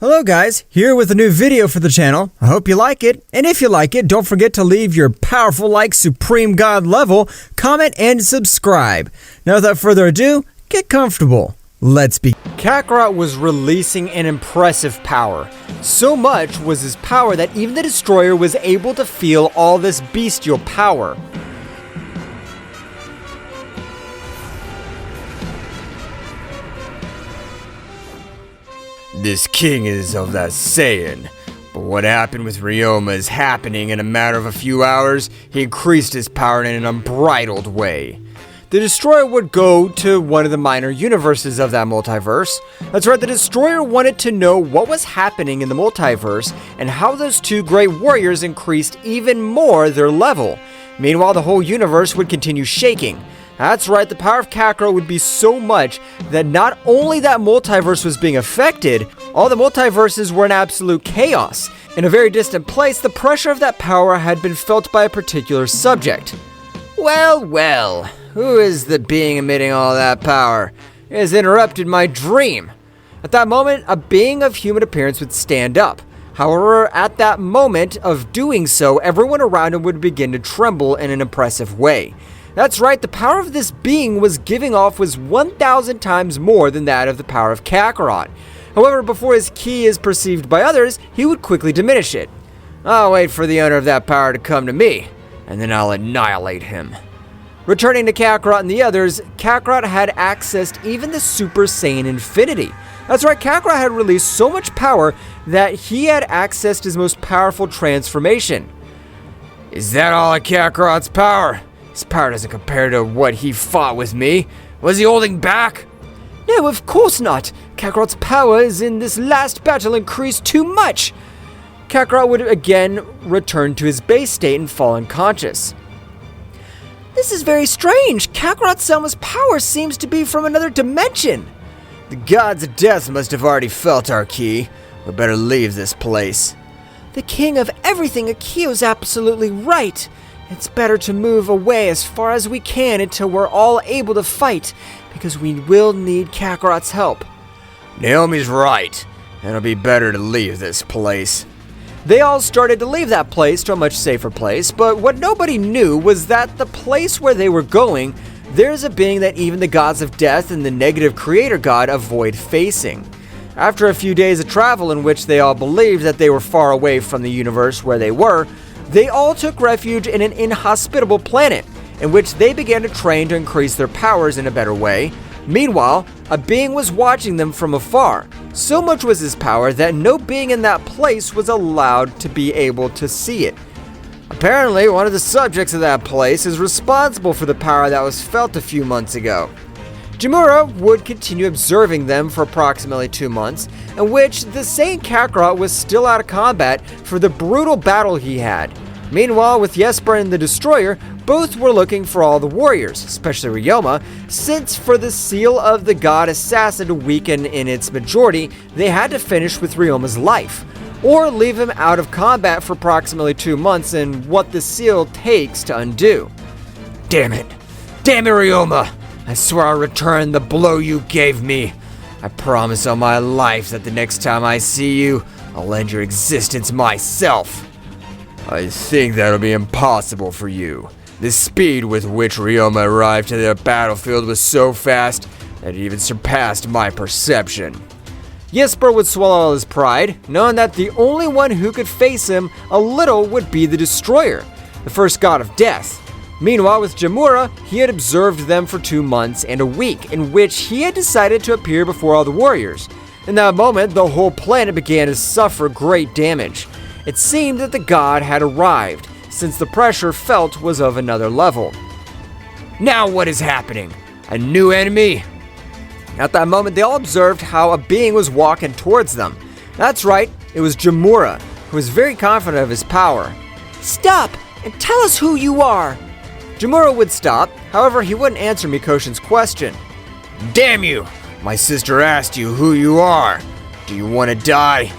Hello guys, here with a new video for the channel. I hope you like it, and if you like it, don't forget to leave your powerful like Supreme God level, comment, and subscribe. Now without further ado, get comfortable. Let's begin. Kakarot was releasing an impressive power. So much was his power that even the Destroyer was able to feel all this bestial power. This king is of that Saiyan, but what happened with Ryoma is happening in a matter of a few hours. He increased his power in an unbridled way. The Destroyer would go to one of the minor universes of that multiverse. That's right, the Destroyer wanted to know what was happening in the multiverse and how those two great warriors increased even more their level. Meanwhile, the whole universe would continue shaking. That's right, the power of Kakarot would be so much that not only that multiverse was being affected, all the multiverses were in absolute chaos. In a very distant place, the pressure of that power had been felt by a particular subject. Well, who is the being emitting all that power? It has interrupted my dream. At that moment, a being of human appearance would stand up. However, at that moment of doing so, everyone around him would begin to tremble in an impressive way. That's right, the power of this being was giving off was 1,000 times more than that of the power of Kakarot. However, before his ki is perceived by others, he would quickly diminish it. I'll wait for the owner of that power to come to me, and then I'll annihilate him. Returning to Kakarot and the others, Kakarot had accessed even the Super Saiyan Infinity. That's right, Kakarot had released so much power that he had accessed his most powerful transformation. Is that all of Kakarot's power? His power doesn't compare to what he fought with me. Was he holding back? No, of course not. Kakarot's powers in this last battle increased too much. Kakarot would again return to his base state and fall unconscious. This is very strange. Kakarot-sama's power seems to be from another dimension. The gods of death must have already felt our ki. We better leave this place. The king of everything Akio's absolutely right. It's better to move away as far as we can until we're all able to fight, because we will need Kakarot's help. Naomi's right, and it'll be better to leave this place. They all started to leave that place to a much safer place, but what nobody knew was that the place where they were going, there's a being that even the gods of death and the negative creator god avoid facing. After a few days of travel in which they all believed that they were far away from the universe where they were, they all took refuge in an inhospitable planet, in which they began to train to increase their powers in a better way. Meanwhile, a being was watching them from afar. So much was his power that no being in that place was allowed to be able to see it. Apparently, one of the subjects of that place is responsible for the power that was felt a few months ago. Jamura would continue observing them for approximately 2 months, in which the Saiyan Kakarot was still out of combat for the brutal battle he had. Meanwhile, with Jesper and the Destroyer, both were looking for all the warriors, especially Ryoma, since for the seal of the god assassin to weaken in its majority, they had to finish with Ryoma's life, or leave him out of combat for approximately 2 months and what the seal takes to undo. Damn it, Ryoma! I swear I'll return the blow you gave me. I promise on my life that the next time I see you, I'll end your existence myself. I think that'll be impossible for you. The speed with which Ryoma arrived to the battlefield was so fast that it even surpassed my perception. Jesper would swallow all his pride, knowing that the only one who could face him a little would be the Destroyer, the first god of death. Meanwhile, with Jamura, he had observed them for 2 months and a week, in which he had decided to appear before all the warriors. In that moment, the whole planet began to suffer great damage. It seemed that the god had arrived, since the pressure felt was of another level. Now what is happening? A new enemy? At that moment, they all observed how a being was walking towards them. That's right, it was Jamura, who was very confident of his power. "Stop, and tell us who you are." Jamura would stop, however he wouldn't answer Mikoshin's question. Damn you! My sister asked you who you are. Do you want to die?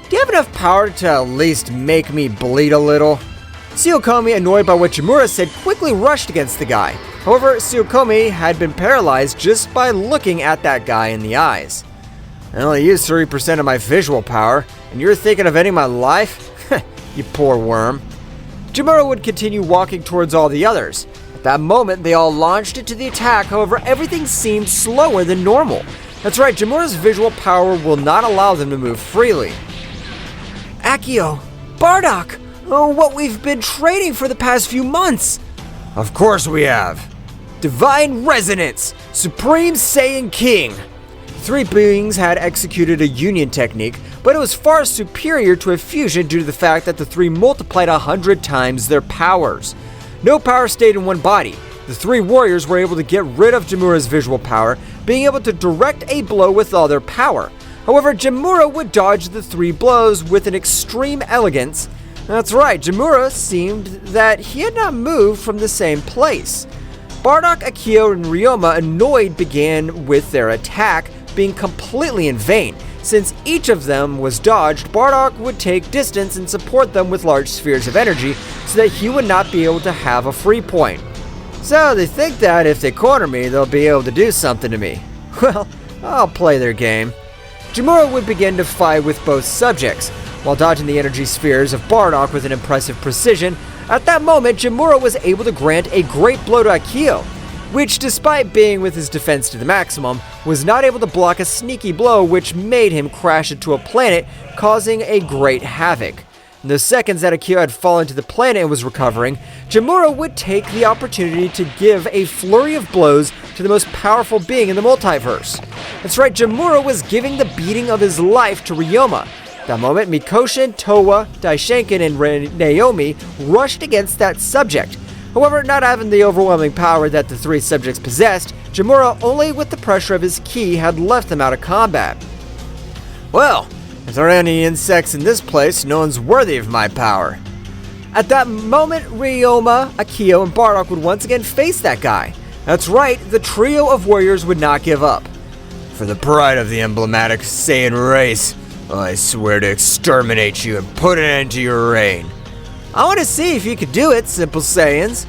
Do you have enough power to at least make me bleed a little? Tsuyokomi, annoyed by what Jamura said, quickly rushed against the guy. However, Tsuyokomi had been paralyzed just by looking at that guy in the eyes. I only used 30% of my visual power, and you're thinking of ending my life? You poor worm. Jamura would continue walking towards all the others. At that moment, they all launched into the attack, however, everything seemed slower than normal. That's right, Jamura's visual power will not allow them to move freely. Akio! Bardock! Oh, what we've been training for the past few months! Of course we have. Divine Resonance! Supreme Saiyan King! Three beings had executed a union technique, but it was far superior to a fusion due to the fact that the three multiplied 100 times their powers. No power stayed in one body. The three warriors were able to get rid of Jamura's visual power, being able to direct a blow with all their power. However, Jamura would dodge the three blows with an extreme elegance. That's right, Jamura seemed that he had not moved from the same place. Bardock, Akio, and Ryoma, annoyed, began with their attack, being completely in vain. Since each of them was dodged, Bardock would take distance and support them with large spheres of energy so that he would not be able to have a free point. So they think that if they corner me, they'll be able to do something to me. Well, I'll play their game. Jamura would begin to fight with both subjects, while dodging the energy spheres of Bardock with an impressive precision. At that moment, Jamura was able to grant a great blow to Akio, which, despite being with his defense to the maximum, was not able to block a sneaky blow which made him crash into a planet, causing a great havoc. In the seconds that Akio had fallen to the planet and was recovering, Jamura would take the opportunity to give a flurry of blows to the most powerful being in the multiverse. That's right, Jamura was giving the beating of his life to Ryoma. At that moment, Mikoshin, Towa, Daishenkin, and Naomi rushed against that subject. However, not having the overwhelming power that the three subjects possessed, Jamura, only with the pressure of his ki, had left them out of combat. Well, if there are any insects in this place, no one's worthy of my power. At that moment, Ryoma, Akio, and Bardock would once again face that guy. That's right, the trio of warriors would not give up. For the pride of the emblematic Saiyan race, I swear to exterminate you and put an end to your reign. I want to see if you could do it, Simple Saiyans.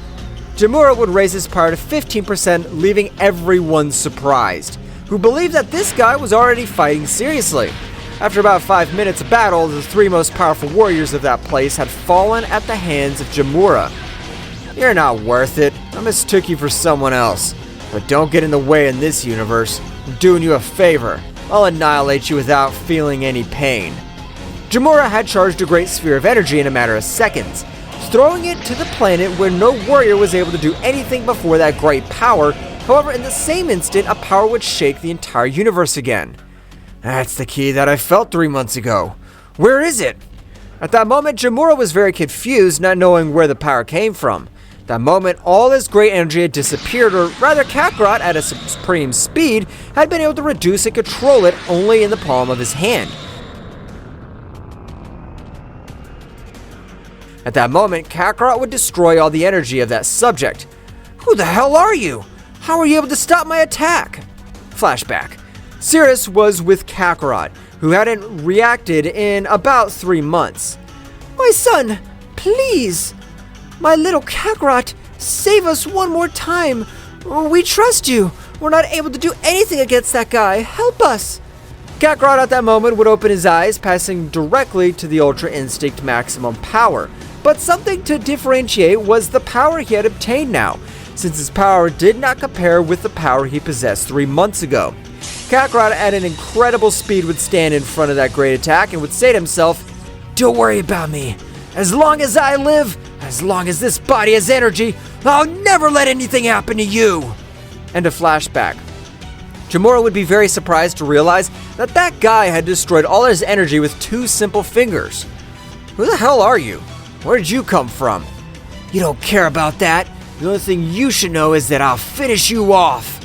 Jamura would raise his power to 15%, leaving everyone surprised, who believed that this guy was already fighting seriously. After about 5 minutes of battle, the three most powerful warriors of that place had fallen at the hands of Jamura. You're not worth it. I mistook you for someone else. But don't get in the way in this universe. I'm doing you a favor. I'll annihilate you without feeling any pain. Jamura had charged a great sphere of energy in a matter of seconds, throwing it to the planet where no warrior was able to do anything before that great power. However, in the same instant, a power would shake the entire universe again. That's the key that I felt 3 months ago. Where is it? At that moment, Jamura was very confused, not knowing where the power came from. At that moment, all his great energy had disappeared, or rather Kakarot, at a supreme speed, had been able to reduce and control it only in the palm of his hand. At that moment, Kakarot would destroy all the energy of that subject. Who the hell are you? How were you able to stop my attack? Flashback. Cirrus was with Kakarot, who hadn't reacted in about 3 months. My son, please! My little Kakarot, save us one more time! We trust you! We're not able to do anything against that guy! Help us! Kakarot at that moment would open his eyes, passing directly to the Ultra Instinct maximum power. But something to differentiate was the power he had obtained now, since his power did not compare with the power he possessed 3 months ago. Kakarot at an incredible speed would stand in front of that great attack and would say to himself, "Don't worry about me. As long as I live, as long as this body has energy, I'll never let anything happen to you." And a flashback. Jamura would be very surprised to realize that that guy had destroyed all his energy with 2 simple fingers. Who the hell are you? Where did you come from? You don't care about that. The only thing you should know is that I'll finish you off.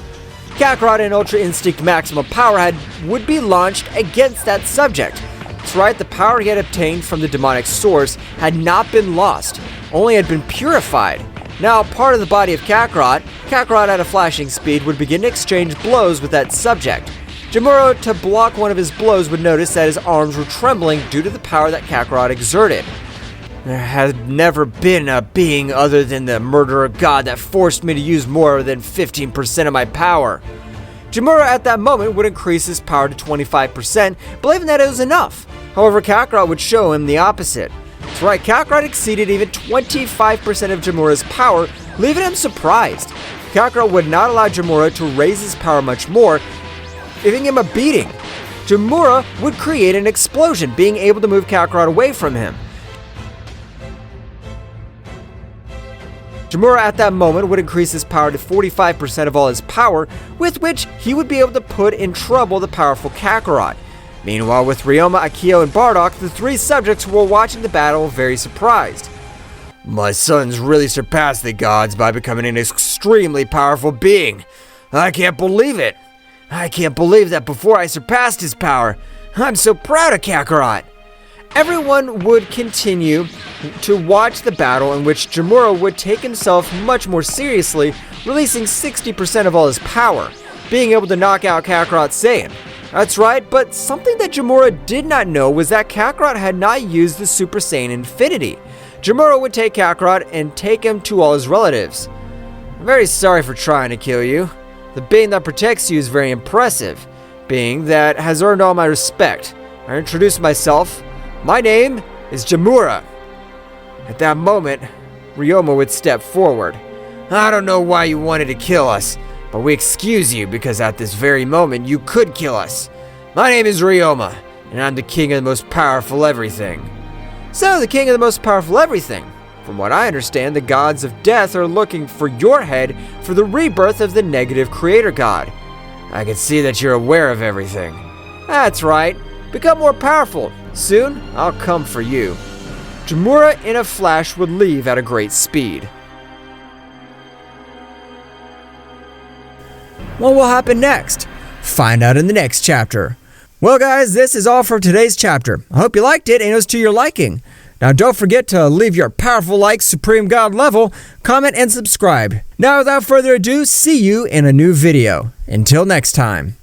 Kakarot and Ultra Instinct Maximum Power would be launched against that subject. That's right, the power he had obtained from the demonic source had not been lost, only had been purified. Now, part of the body of Kakarot at a flashing speed would begin to exchange blows with that subject. Jamura, to block one of his blows, would notice that his arms were trembling due to the power that Kakarot exerted. There had never been a being other than the murderer god that forced me to use more than 15% of my power. Jamura at that moment would increase his power to 25%, believing that it was enough. However, Kakarot would show him the opposite. That's right, Kakarot exceeded even 25% of Jamura's power, leaving him surprised. Kakarot would not allow Jamura to raise his power much more, giving him a beating. Jamura would create an explosion, being able to move Kakarot away from him. Jamura at that moment would increase his power to 45% of all his power, with which he would be able to put in trouble the powerful Kakarot. Meanwhile, with Ryoma, Akio, and Bardock, the three subjects were watching the battle very surprised. My son's really surpassed the gods by becoming an extremely powerful being. I can't believe it. I can't believe that before I surpassed his power. I'm so proud of Kakarot. Everyone would continue to watch the battle, in which Jamura would take himself much more seriously, releasing 60% of all his power, being able to knock out Kakarot's Saiyan. That's right, but something that Jamura did not know was that Kakarot had not used the Super Saiyan Infinity. Jamura would take Kakarot and take him to all his relatives. I'm very sorry for trying to kill you. The being that protects you is very impressive, being that has earned all my respect. I introduce myself. My name is Jamura. At that moment, Ryoma would step forward. I don't know why you wanted to kill us, but we excuse you because at this very moment you could kill us. My name is Ryoma, and I'm the king of the most powerful everything. So, the king of the most powerful everything. From what I understand, the gods of death are looking for your head for the rebirth of the negative creator god. I can see that you're aware of everything. That's right. Become more powerful. Soon, I'll come for you. Jamura in a flash would leave at a great speed. What will happen next? Find out in the next chapter. Well guys, this is all for today's chapter. I hope you liked it and it was to your liking. Now don't forget to leave your powerful like Supreme God level, comment and subscribe. Now without further ado, see you in a new video. Until next time.